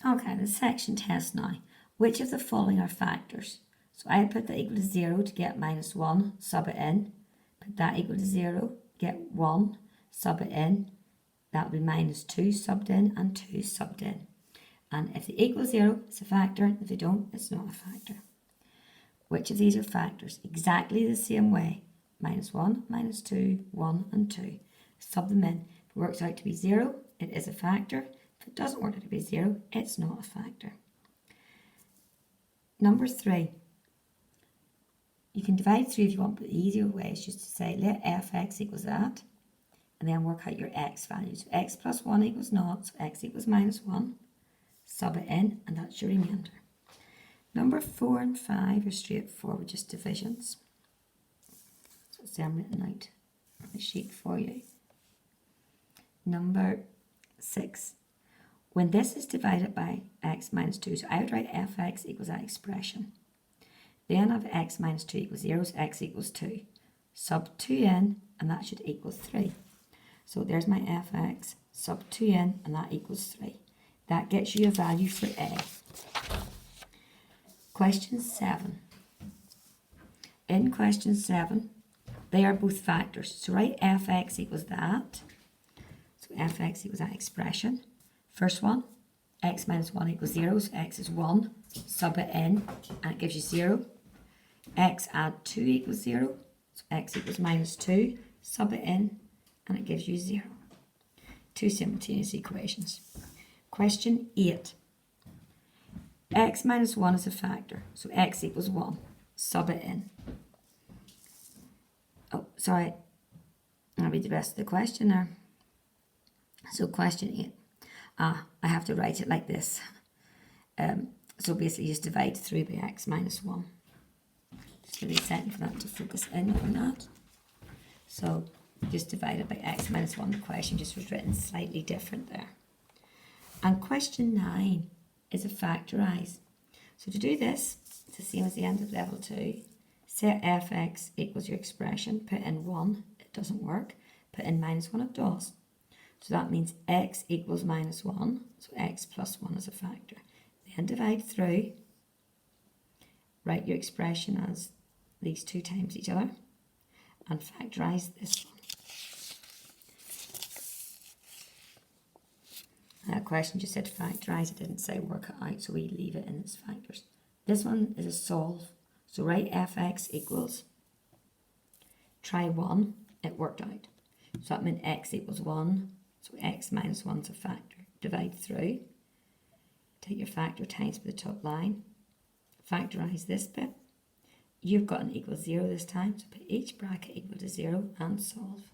Okay, the section test now. Which of the following are factors? So I put that equal to 0 to get -1, sub it in. Put that equal to 0, get 1, sub it in. That would be -2 subbed in and 2 subbed in. And if they equal 0, it's a factor. If they don't, it's not a factor. Which of these are factors? Exactly the same way. -1, -2, 1 and 2. Sub them in. If it works out to be 0, it is a factor. If it doesn't work out to be 0, it's not a factor. Number 3. You can divide through if you want, but the easier way is just to say let fx equals that, and then work out your x values. So x plus 1 equals 0, so x equals -1. Sub it in, and that's your remainder. Number 4 and 5 are straightforward, just divisions. So it's them written out on the sheet for you. Number 6. When this is divided by x minus 2, so I would write fx equals that expression. Then of x minus 2 equals 0, so x equals 2. Sub 2 in, and that should equal 3. So there's my fx, sub 2 in, and that equals 3. That gets you a value for A. Question 7. In question 7, they are both factors. So write fx equals that. So fx equals that expression. First one, x minus 1 equals 0, so x is 1. Sub it in, and it gives you 0. X add 2 equals 0, so x equals -2. Sub it in, and it gives you 0. Two simultaneous equations. Question 8. X minus 1 is a factor, so x equals 1. Sub it in. Oh, sorry. I'll read the rest of the question there. So question 8. I have to write it like this. So basically just divide through by x minus 1. Just give me a second for that to focus in on that. So just divided by x minus 1. The question just was written slightly different there. And question 9 is a factorise. So to do this, it's the same as the end of level 2. Set fx equals your expression. Put in 1. It doesn't work. Put in -1. It does. So that means x equals -1. So x plus 1 is a factor. Then divide through. Write your expression as these two times each other. And factorise this one. That question just said factorise. It didn't say work it out. So we leave it in its factors. This one is a solve. So write fx equals. Try 1. It worked out. So that meant x equals 1. So x minus 1 is a factor. Divide through. Take your factor times by the top line. Factorise this bit. You've got an equals 0 this time. So put each bracket equal to 0 and solve.